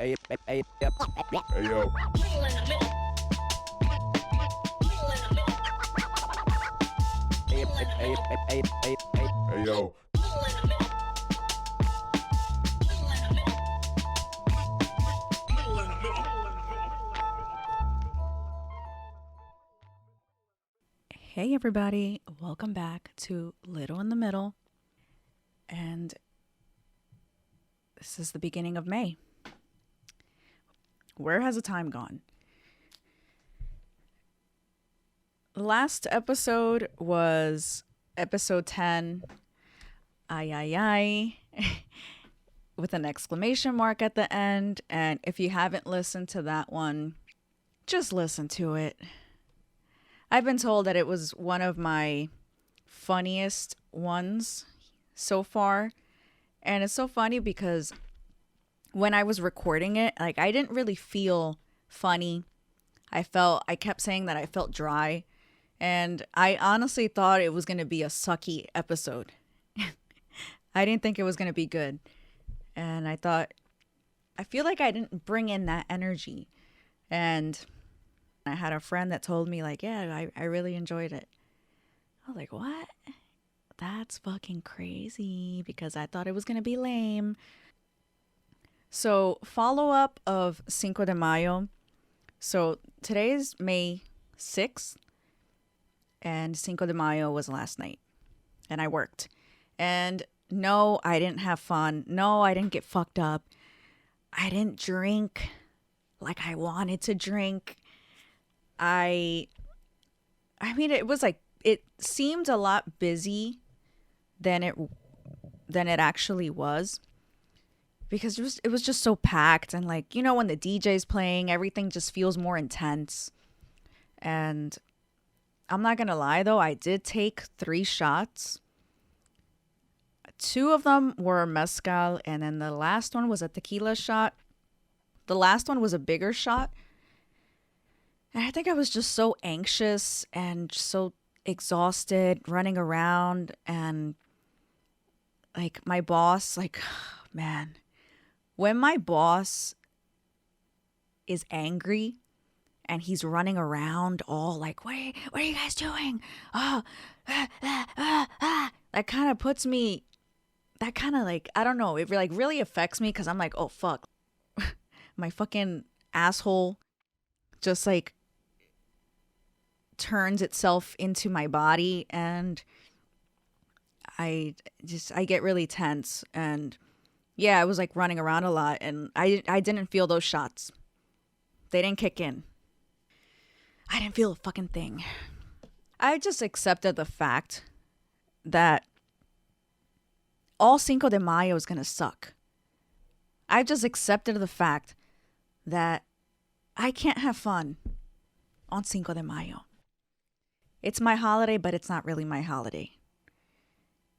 Hey yo. Hey yo. Hey everybody, welcome back to Little in the Middle. And this is the beginning of May. Where has the time gone? Last episode was episode 10, ay ay ay, with an exclamation mark at the end. And if you haven't listened to that one, just listen to it. I've been told that it was one of my funniest ones so far. And it's so funny because when I was recording it, like I didn't really feel funny. I kept saying that I felt dry. And I honestly thought it was going to be a sucky episode. I didn't think it was going to be good. And I feel like I didn't bring in that energy. And I had a friend that told me like, yeah, I really enjoyed it. I was like, what? That's fucking crazy because I thought it was going to be lame. So follow up of Cinco de Mayo. So today's May 6th and Cinco de Mayo was last night and I worked. And no, I didn't have fun. No, I didn't get fucked up. I didn't drink like I wanted to drink. I mean, it was like, it seemed a lot busy than it actually was because it was just so packed. And like, you know, when the DJ's playing, everything just feels more intense. And I'm not going to lie though, I did take 3 shots. 2 of them were mezcal and then the last one was a tequila shot. The last one was a bigger shot. And I think I was just so anxious and so exhausted running around. And like my boss, like, man, when my boss is angry and he's running around all like, what are you guys doing? Oh, that kind of puts me, that kind of like, I don't know, it like really affects me because I'm like, oh, fuck. My fucking asshole just like turns itself into my body and I get really tense. And yeah, I was like running around a lot and I didn't feel those shots. They didn't kick in. I didn't feel a fucking thing. I just accepted the fact that all Cinco de Mayo is gonna suck. I just accepted the fact that I can't have fun on Cinco de Mayo. It's my holiday, but it's not really my holiday.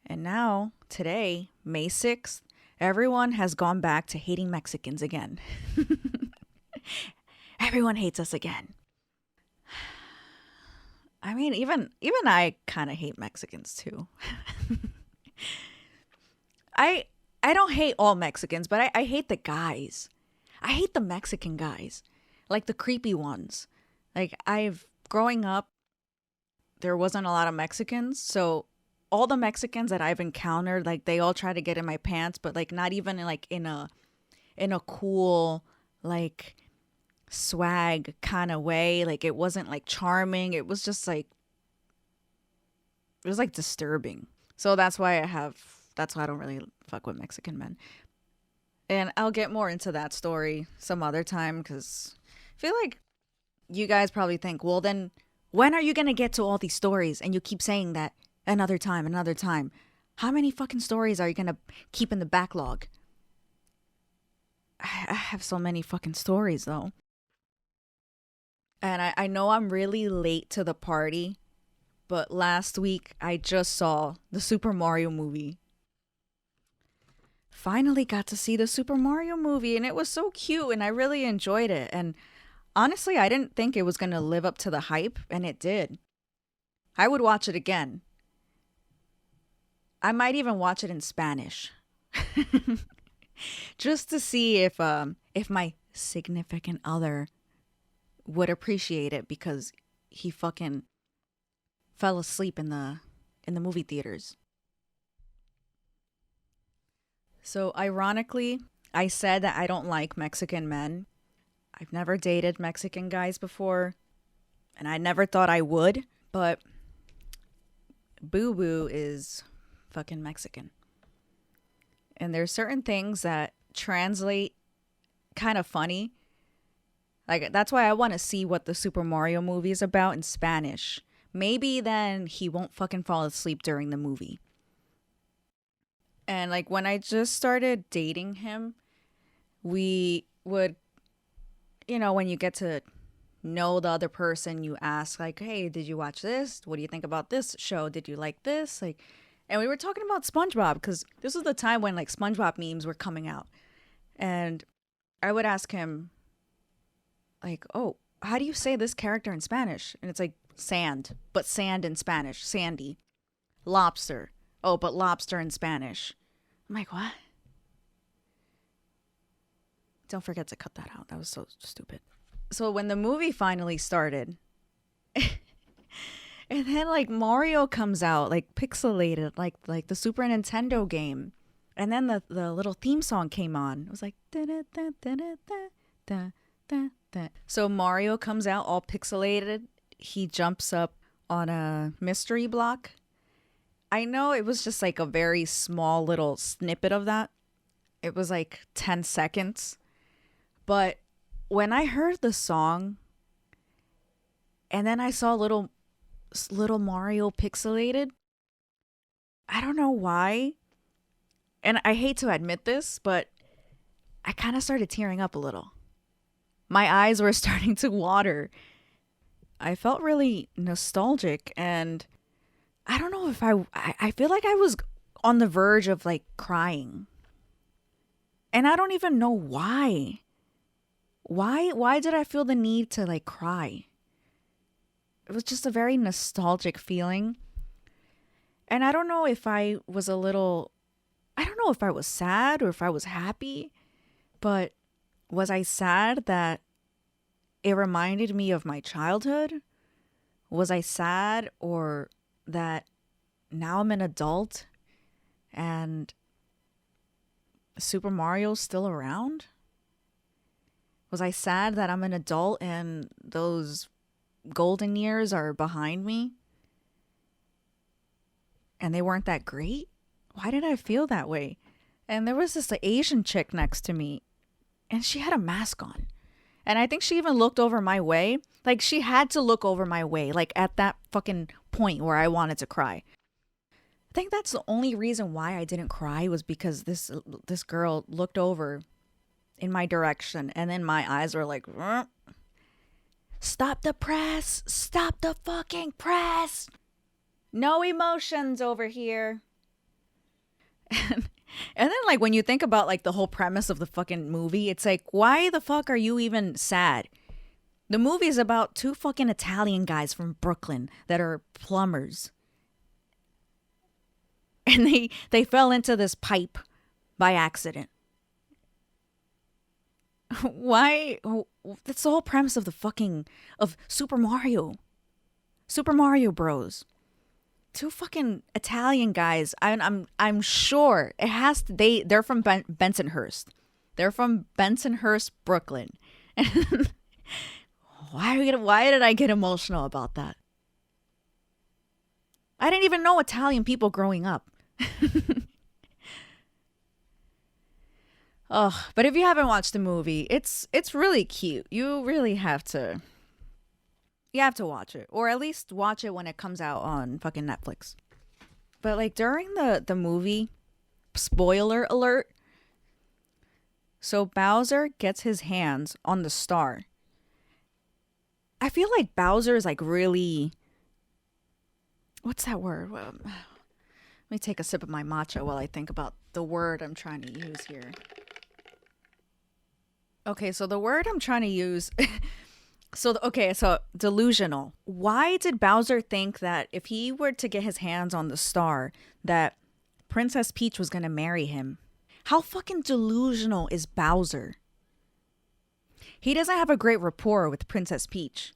And now, today, May 6th, everyone has gone back to hating Mexicans again. Everyone hates us again. I mean, even I kind of hate Mexicans too. I don't hate all Mexicans, but I hate the guys. I hate the Mexican guys. Like the creepy ones. Like growing up, there wasn't a lot of Mexicans, so all the Mexicans that I've encountered, like they all try to get in my pants, but like not even like in a cool like swag kind of way. Like it wasn't like charming. It was just like it was like disturbing. So that's why I don't really fuck with Mexican men. And I'll get more into that story some other time because I feel like you guys probably think, well, then when are you going to get to all these stories? And you keep saying that another time, another time. How many fucking stories are you going to keep in the backlog? I have so many fucking stories, though. And I know I'm really late to the party, but last week I just saw the Super Mario movie. Finally got to see the Super Mario movie, and it was so cute, and I really enjoyed it. And honestly, I didn't think it was going to live up to the hype, and it did. I would watch it again. I might even watch it in Spanish. Just to see if my significant other would appreciate it because he fucking fell asleep in the movie theaters. So ironically, I said that I don't like Mexican men. I've never dated Mexican guys before, and I never thought I would, but Boo Boo is fucking Mexican. And there's certain things that translate kind of funny. Like, that's why I want to see what the Super Mario movie is about in Spanish. Maybe then he won't fucking fall asleep during the movie. And like when I just started dating him, we would, when you get to know the other person, you ask like, hey, did you watch this? What do you think about this show? Did you like this? Like, and we were talking about SpongeBob because this was the time when like SpongeBob memes were coming out. And I would ask him like, oh, how do you say this character in Spanish? And it's like sand, but sand in Spanish, sandy. Lobster. Oh, but lobster in Spanish. I'm like, what? Don't forget to cut that out. That was so stupid. So when the movie finally started, and then like Mario comes out, like pixelated, like the Super Nintendo game, and then the little theme song came on. It was like da da da da da da da da. So Mario comes out all pixelated. He jumps up on a mystery block. I know it was just like a very small little snippet of that. It was like 10 seconds. But when I heard the song and then I saw little Mario pixelated, I don't know why. And I hate to admit this, but I kind of started tearing up a little. My eyes were starting to water. I felt really nostalgic, and I don't know if I feel like I was on the verge of like crying. And I don't even know why. Why did I feel the need to like cry? It was just a very nostalgic feeling. And I don't know if I was I don't know if I was sad or if I was happy, but was I sad that it reminded me of my childhood? Was I sad or that now I'm an adult and Super Mario's still around? Was I sad that I'm an adult and those golden years are behind me and they weren't that great? Why did I feel that way? And there was this Asian chick next to me and she had a mask on. And I think she even looked over my way. Like she had to look over my way, like at that fucking point where I wanted to cry. I think that's the only reason why I didn't cry was because this girl looked over in my direction and then my eyes were like, stop the press, stop the fucking press. No emotions over here. And then like when you think about like the whole premise of the fucking movie, it's like, why the fuck are you even sad? The movie is about two fucking Italian guys from Brooklyn that are plumbers. And they fell into this pipe by accident. Why? That's the whole premise of of Super Mario. Super Mario Bros. Two fucking Italian guys. I'm sure it has to. They're from Bensonhurst. They're from Bensonhurst, Brooklyn. Why did I get emotional about that? I didn't even know Italian people growing up. Oh, but if you haven't watched the movie, it's really cute. You really have to. You have to watch it, or at least watch it when it comes out on fucking Netflix. But like during the movie, spoiler alert. So Bowser gets his hands on the star. I feel like Bowser is like really. What's that word? Let me take a sip of my matcha while I think about the word I'm trying to use here. Okay, so the word I'm trying to use. So delusional. Why did Bowser think that if he were to get his hands on the star, that Princess Peach was going to marry him? How fucking delusional is Bowser? He doesn't have a great rapport with Princess Peach.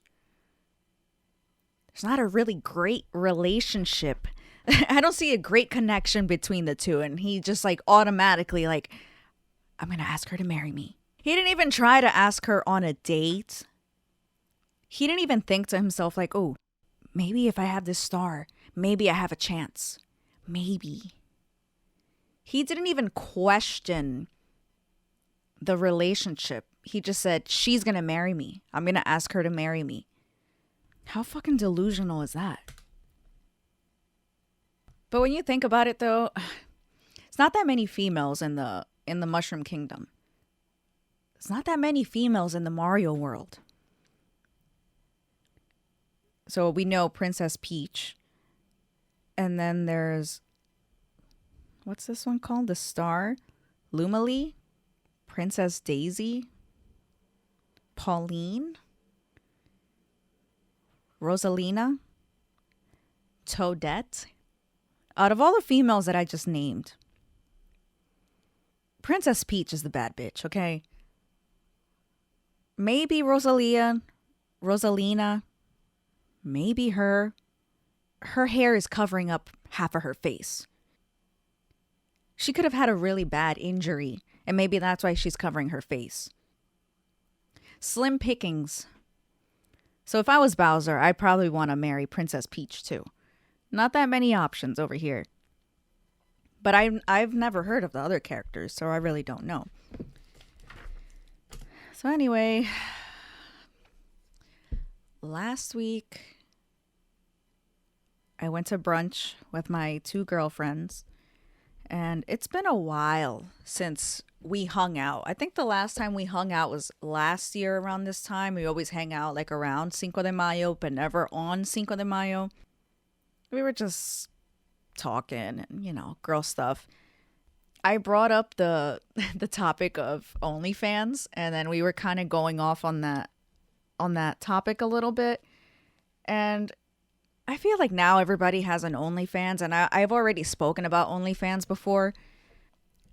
There's not a really great relationship. I don't see a great connection between the two. And he just like automatically like, I'm going to ask her to marry me. He didn't even try to ask her on a date. He didn't even think to himself like, oh, maybe if I have this star, maybe I have a chance. Maybe. He didn't even question the relationship. He just said, she's going to marry me. I'm going to ask her to marry me. How fucking delusional is that? But when you think about it though, it's not that many females in the Mushroom Kingdom. It's not that many females in the Mario world. So we know Princess Peach. And then there's, what's this one called? The Star? Lumily? Princess Daisy? Pauline? Rosalina? Toadette? Out of all the females that I just named, Princess Peach is the bad bitch, okay? Maybe Rosalina, maybe her. Her hair is covering up half of her face. She could have had a really bad injury, and maybe that's why she's covering her face. Slim pickings. So if I was Bowser, I'd probably want to marry Princess Peach too. Not that many options over here. But I've never heard of the other characters, so I really don't know. So anyway, last week I went to brunch with my 2 girlfriends, and it's been a while since we hung out. I think the last time we hung out was last year around this time. We always hang out like around Cinco de Mayo, but never on Cinco de Mayo. We were just talking and, you know, girl stuff. I brought up the topic of OnlyFans, and then we were kind of going off on that topic a little bit. And I feel like now everybody has an OnlyFans, and I've already spoken about OnlyFans before.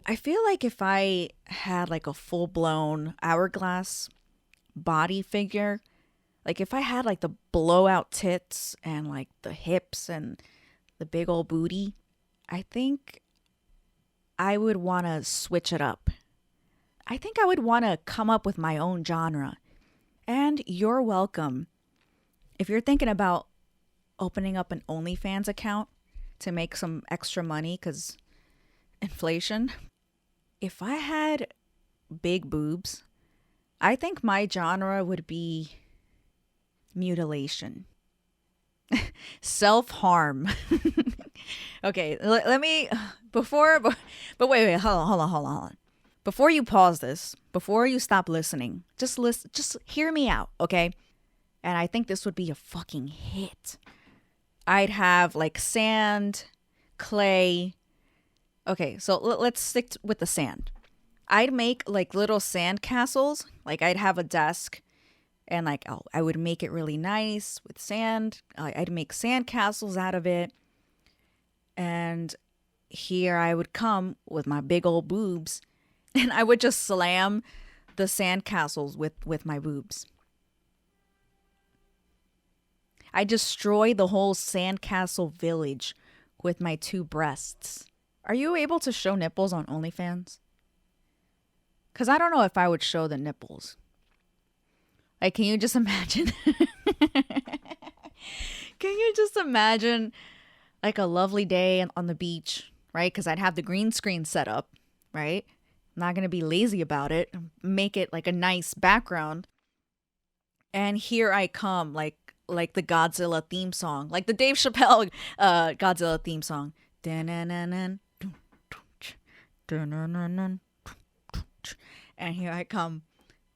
I feel like if I had like a full-blown hourglass body figure, like if I had like the blowout tits and like the hips and the big old booty, I think I would want to switch it up. I think I would want to come up with my own genre. And you're welcome. If you're thinking about opening up an OnlyFans account to make some extra money because inflation, if I had big boobs, I think my genre would be mutilation. Self-harm. Okay, let me, but wait, hold on. Before you pause this, before you stop listening, just hear me out, okay? And I think this would be a fucking hit. I'd have like sand, clay. Okay, so let's stick with the sand. I'd make like little sand castles. Like I'd have a desk, and like I would make it really nice with sand. I'd make sand castles out of it. And here I would come with my big old boobs, and I would just slam the sand castles with my boobs. I destroy the whole sandcastle village with my 2 breasts. Are you able to show nipples on OnlyFans? Because I don't know if I would show the nipples. Like, can you just imagine? Can you just imagine like a lovely day on the beach, right? Because I'd have the green screen set up, right? I'm not going to be lazy about it. Make it like a nice background. And here I come, like the Godzilla theme song, like the Dave Chappelle Godzilla theme song. And here I come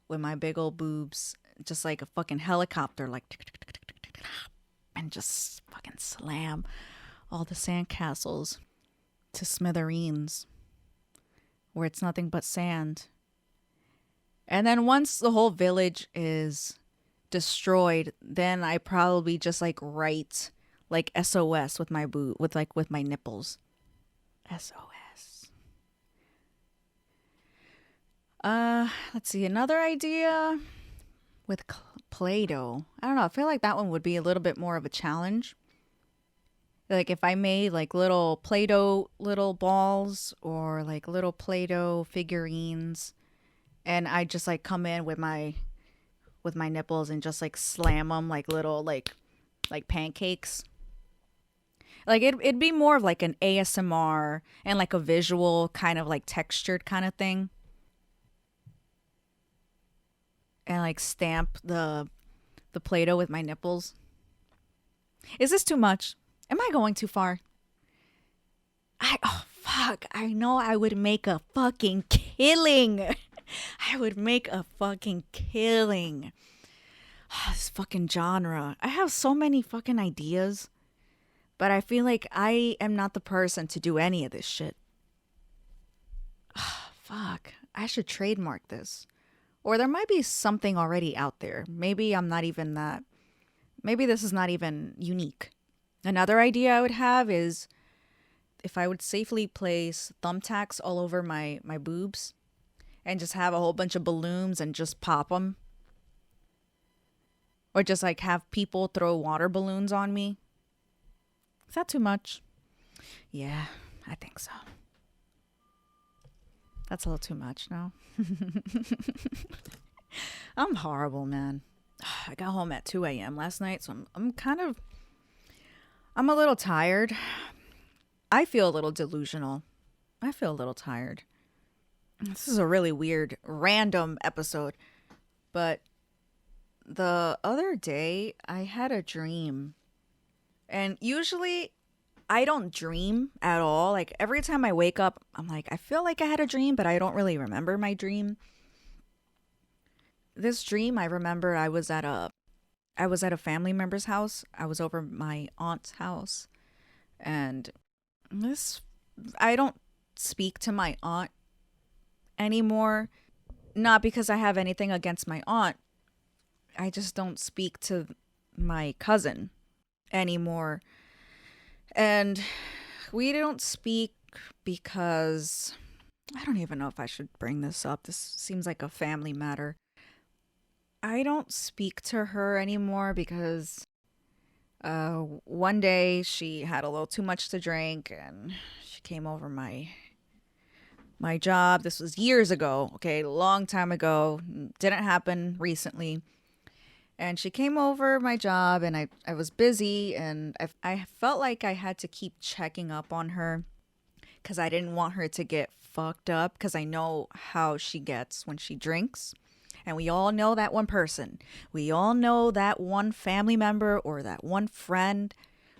with my big old boobs, just like a fucking helicopter, like, and just fucking slam all the sandcastles to smithereens, where it's nothing but sand. And then once the whole village is destroyed, then I probably just like write like SOS with my with my nipples. SOS. Let's see, another idea. with Play-Doh. I don't know. I feel like that one would be a little bit more of a challenge. Like if I made like little Play-Doh little balls or like little Play-Doh figurines, and I just like come in with my nipples and just like slam them like little like pancakes. Like it'd be more of like an ASMR and like a visual kind of like textured kind of thing. And like stamp the Play-Doh with my nipples. Is this too much? Am I going too far? Oh fuck. I know I would make a fucking killing. I would make a fucking killing. This fucking genre. I have so many fucking ideas, but I feel like I am not the person to do any of this shit. Fuck. I should trademark this. Or there might be something already out there. Maybe I'm not even that. Maybe this is not even unique. Another idea I would have is if I would safely place thumbtacks all over my boobs and just have a whole bunch of balloons and just pop them. Or just like have people throw water balloons on me. Is that too much? Yeah, I think so. That's a little too much, no? I'm horrible, man. I got home at 2 a.m. last night, so I'm a little tired. I feel a little delusional. I feel a little tired. This is a really weird, random episode. But the other day, I had a dream. And usually, I don't dream at all. Like, every time I wake up, I'm like, I feel like I had a dream, but I don't really remember my dream. This dream, I remember I was at a family member's house. I was over my aunt's house. And I don't speak to my aunt anymore. Not because I have anything against my aunt. I just don't speak to my cousin anymore. And we don't speak because I don't even know if I should bring this up. This seems like a family matter. I don't speak to her anymore because one day she had a little too much to drink and she came over my job. This was years ago, okay, a long time ago. Didn't happen recently. And she came over my job and I was busy and I felt like I had to keep checking up on her because I didn't want her to get fucked up because I know how she gets when she drinks. And we all know that one person. We all know that one family member or that one friend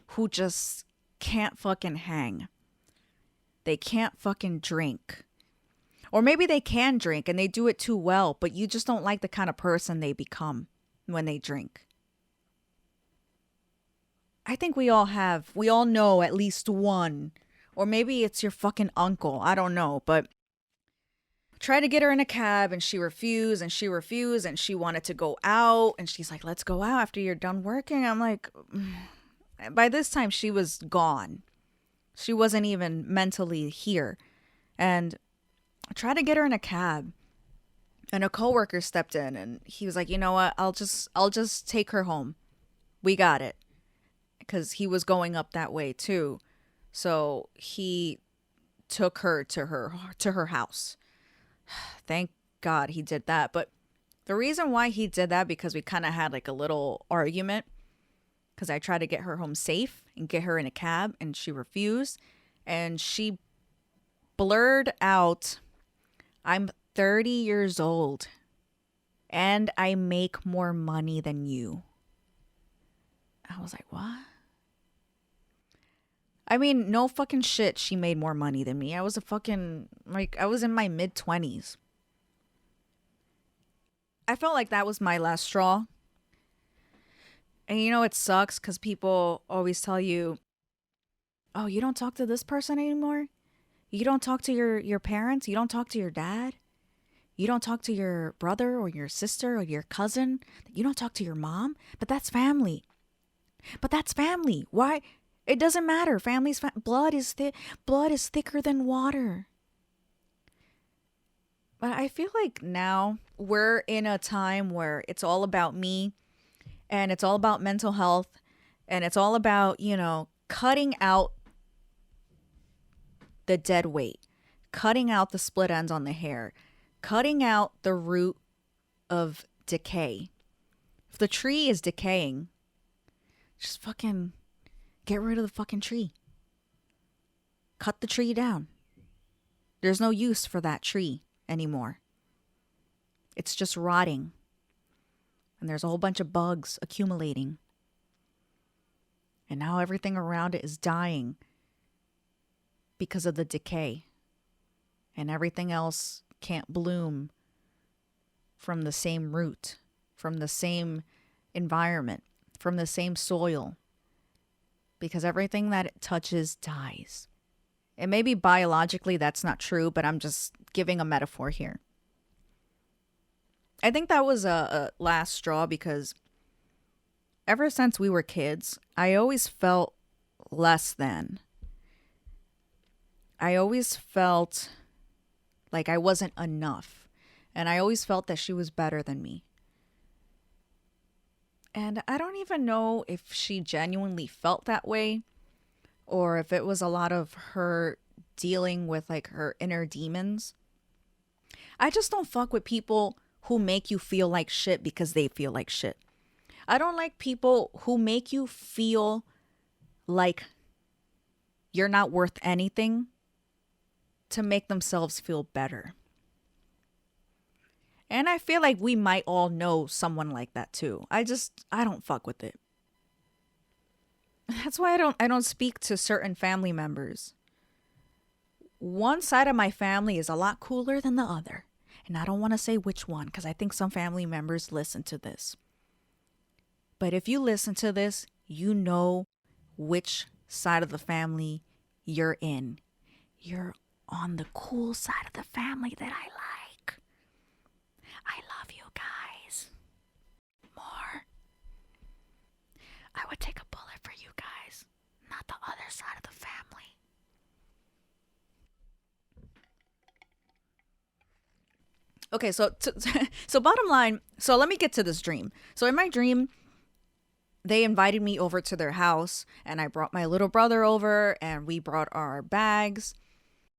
who just can't fucking hang. They can't fucking drink. Or maybe they can drink and they do it too well, but you just don't like the kind of person they become when they drink. I think we all know at least one. Or maybe it's your fucking uncle. I don't know, but tried to get her in a cab and she refused and she wanted to go out and she's like, let's go out after you're done working. I'm like, by this time she was gone. She wasn't even mentally here. And I tried to get her in a cab and a coworker stepped in and he was like, you know what? I'll just take her home. We got it. Because he was going up that way too. So he took her to her house. Thank God he did that. But the reason why he did that, because we kind of had like a little argument. Because I tried to get her home safe and get her in a cab and she refused. And she blurred out, I'm 30 years old and I make more money than you. I was like, what? I mean, no fucking shit, she made more money than me. I was I was in my mid-20s. I felt like that was my last straw. And you know, it sucks because people always tell you, oh, you don't talk to this person anymore? You don't talk to your parents? You don't talk to your dad? You don't talk to your brother or your sister or your cousin? You don't talk to your mom? But that's family. Why? It doesn't matter. Blood is thicker than water. But I feel like now we're in a time where it's all about me and it's all about mental health and it's all about, cutting out the dead weight, cutting out the split ends on the hair, cutting out the root of decay. If the tree is decaying, just fucking get rid of the fucking tree. Cut the tree down. There's no use for that tree anymore. It's just rotting. And there's a whole bunch of bugs accumulating. And now everything around it is dying because of the decay. And everything else can't bloom from the same root, from the same environment, from the same soil. Because everything that it touches dies. And maybe biologically that's not true, but I'm just giving a metaphor here. I think that was a last straw because ever since we were kids, I always felt less than. I always felt like I wasn't enough. And I always felt that she was better than me. And I don't even know if she genuinely felt that way or if it was a lot of her dealing with like her inner demons. I just don't fuck with people who make you feel like shit because they feel like shit. I don't like people who make you feel like you're not worth anything to make themselves feel better. And I feel like we might all know someone like that too. I don't fuck with it. That's why I don't speak to certain family members. One side of my family is a lot cooler than the other. And I don't want to say which one because I think some family members listen to this. But if you listen to this, you know which side of the family you're in. You're on the cool side of the family that I like. I love you guys. More. I would take a bullet for you guys, not the other side of the family. Okay, so bottom line, so let me get to this dream. So in my dream, they invited me over to their house and I brought my little brother over and we brought our bags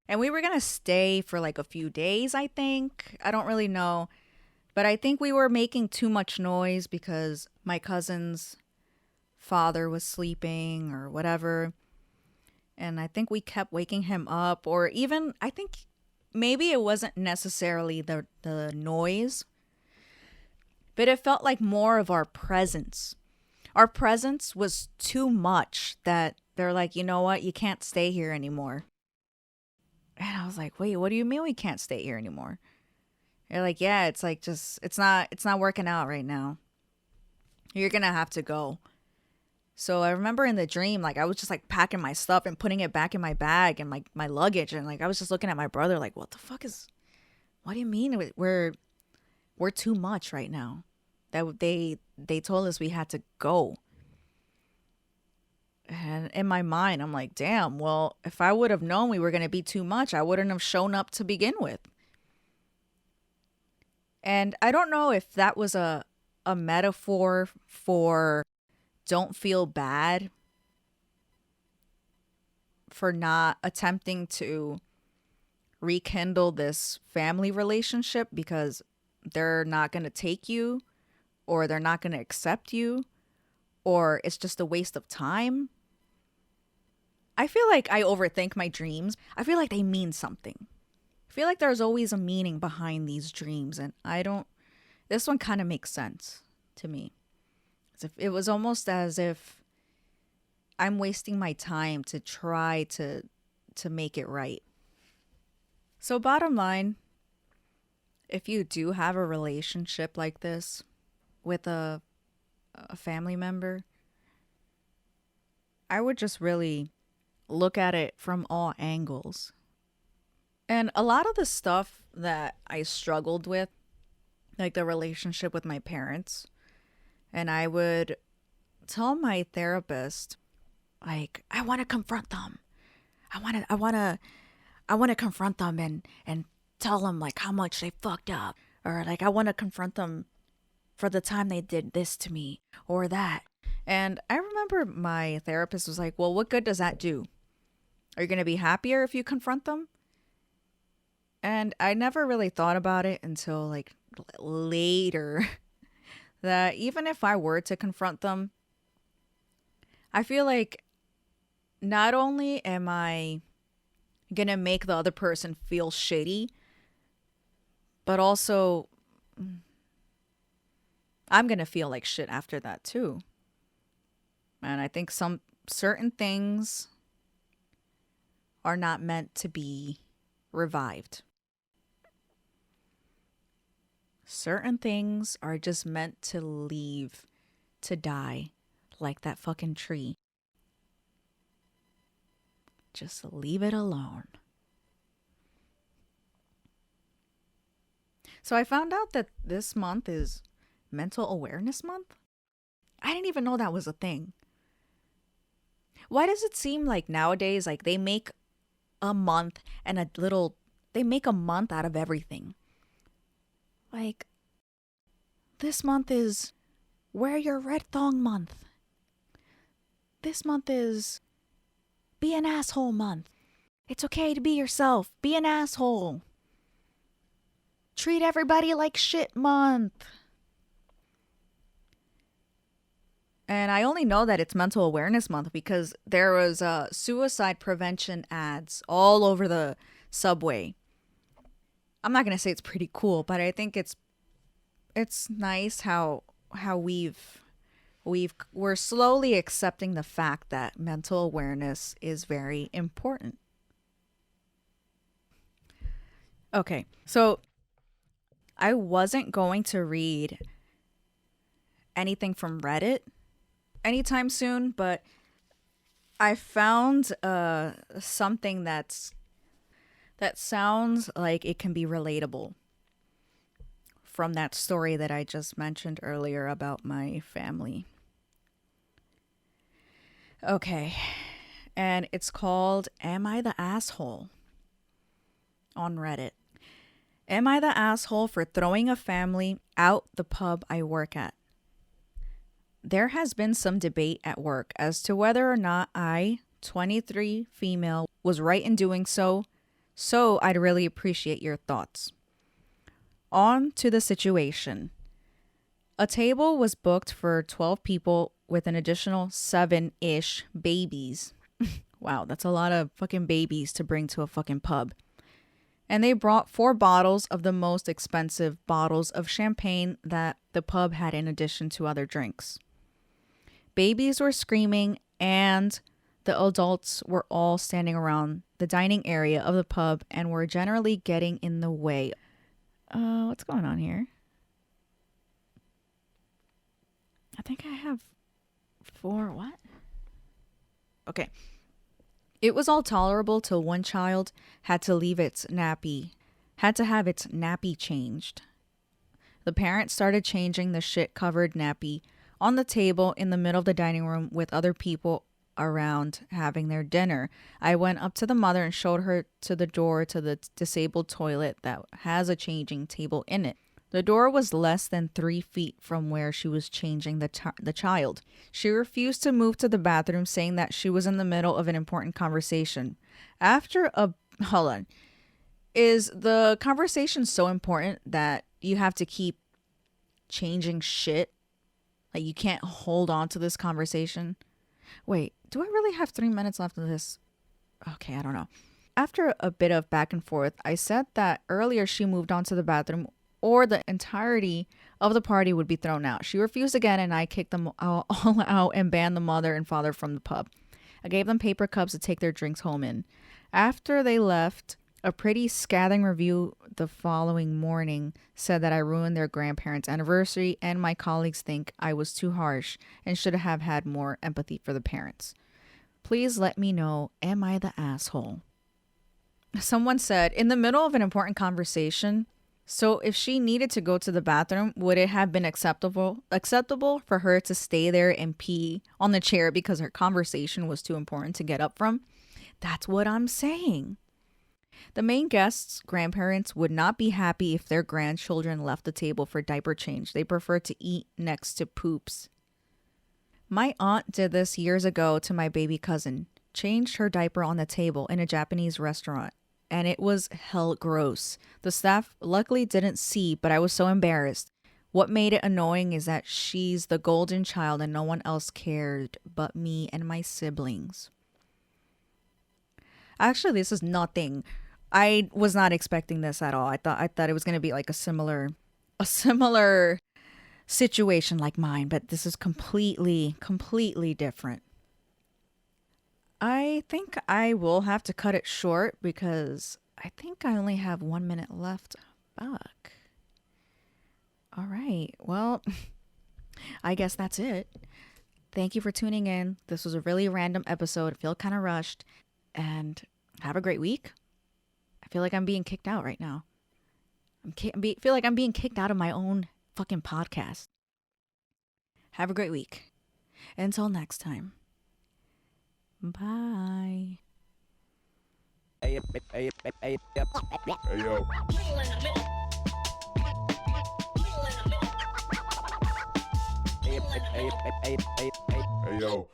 and we were going to stay for like a few days, I think. I don't really know. But I think we were making too much noise because my cousin's father was sleeping or whatever. And I think we kept waking him up, or even I think maybe it wasn't necessarily the noise, but it felt like more of our presence. Our presence was too much that they're like, you know what? You can't stay here anymore. And I was like, wait, what do you mean we can't stay here anymore? They're like, yeah, it's like just, it's not working out right now. You're going to have to go. So I remember in the dream, like I was just like packing my stuff and putting it back in my bag and my luggage. And like, I was just looking at my brother like, what do you mean we're too much right now? That they told us we had to go. And in my mind, I'm like, damn, well, if I would have known we were going to be too much, I wouldn't have shown up to begin with. And I don't know if that was a metaphor for don't feel bad for not attempting to rekindle this family relationship because they're not going to take you or they're not going to accept you or it's just a waste of time. I feel like I overthink my dreams. I feel like they mean something. I feel like there's always a meaning behind these dreams and this one kind of makes sense to me. It was almost as if I'm wasting my time to try to make it right. So bottom line, if you do have a relationship like this with a family member, I would just really look at it from all angles. And a lot of the stuff that I struggled with, like the relationship with my parents, and I would tell my therapist, like, I want to confront them. I want to confront them and tell them like how much they fucked up. Or like, I want to confront them for the time they did this to me or that. And I remember my therapist was like, well, what good does that do? Are you going to be happier if you confront them? And I never really thought about it until like later that even if I were to confront them, I feel like not only am I going to make the other person feel shitty, but also I'm going to feel like shit after that too. And I think some certain things are not meant to be revived. Certain things are just meant to leave, to die, like that fucking tree. Just leave it alone. So I found out that this month is Mental Awareness Month. I didn't even know that was a thing. Why does it seem like nowadays, like they make a month they make a month out of everything? Like, this month is Wear Your Red Thong Month. This month is Be an Asshole Month. It's okay to be yourself. Be an asshole. Treat everybody like shit month. And I only know that it's Mental Awareness Month because there was suicide prevention ads all over the subway. I'm not going to say it's pretty cool, but I think it's nice how we're slowly accepting the fact that mental awareness is very important. Okay, so I wasn't going to read anything from Reddit anytime soon, but I found something that sounds like it can be relatable from that story that I just mentioned earlier about my family. Okay, and it's called Am I the Asshole? On Reddit. Am I the asshole for throwing a family out the pub I work at? There has been some debate at work as to whether or not I, 23 female, was right in doing so I'd really appreciate your thoughts. On to the situation. A table was booked for 12 people with an additional 7-ish babies. Wow, that's a lot of fucking babies to bring to a fucking pub. And they brought 4 bottles of the most expensive bottles of champagne that the pub had in addition to other drinks. Babies were screaming and the adults were all standing around the dining area of the pub and were generally getting in the way. What's going on here? I think I have 4 what? Okay. It was all tolerable till one child had to have its nappy changed. The parents started changing the shit-covered nappy on the table in the middle of the dining room with other people around having their dinner. I went up to the mother and showed her to the door to the disabled toilet that has a changing table in it. The door was less than 3 feet from where she was changing the child. She refused to move to the bathroom, saying that she was in the middle of an important conversation. Hold on. Is the conversation so important that you have to keep changing shit? Like you can't hold on to this conversation? Wait, do I really have 3 minutes left of this? Okay, I don't know. After a bit of back and forth, I said that earlier she moved on to the bathroom or the entirety of the party would be thrown out. She refused again and I kicked them all out and banned the mother and father from the pub. I gave them paper cups to take their drinks home in. After they left, a pretty scathing review the following morning said that I ruined their grandparents' anniversary and my colleagues think I was too harsh and should have had more empathy for the parents. Please let me know, am I the asshole? Someone said, in the middle of an important conversation, so if she needed to go to the bathroom, would it have been acceptable for her to stay there and pee on the chair because her conversation was too important to get up from? That's what I'm saying. The main guests' grandparents would not be happy if their grandchildren left the table for diaper change. They prefer to eat next to poops. My aunt did this years ago to my baby cousin. Changed her diaper on the table in a Japanese restaurant. And it was hell gross. The staff luckily didn't see, but I was so embarrassed. What made it annoying is that she's the golden child and no one else cared but me and my siblings. Actually, this is nothing. I was not expecting this at all. I thought it was going to be like a similar situation like mine, but this is completely different. I think I will have to cut it short because I think I only have 1 minute left. Fuck. All right. Well, I guess that's it. Thank you for tuning in. This was a really random episode. I feel kind of rushed. And have a great week. I feel like I'm being kicked out right now. Feel like I'm being kicked out of my own fucking podcast. Have a great week. Until next time. Bye. Hey, yo. Hey, yo.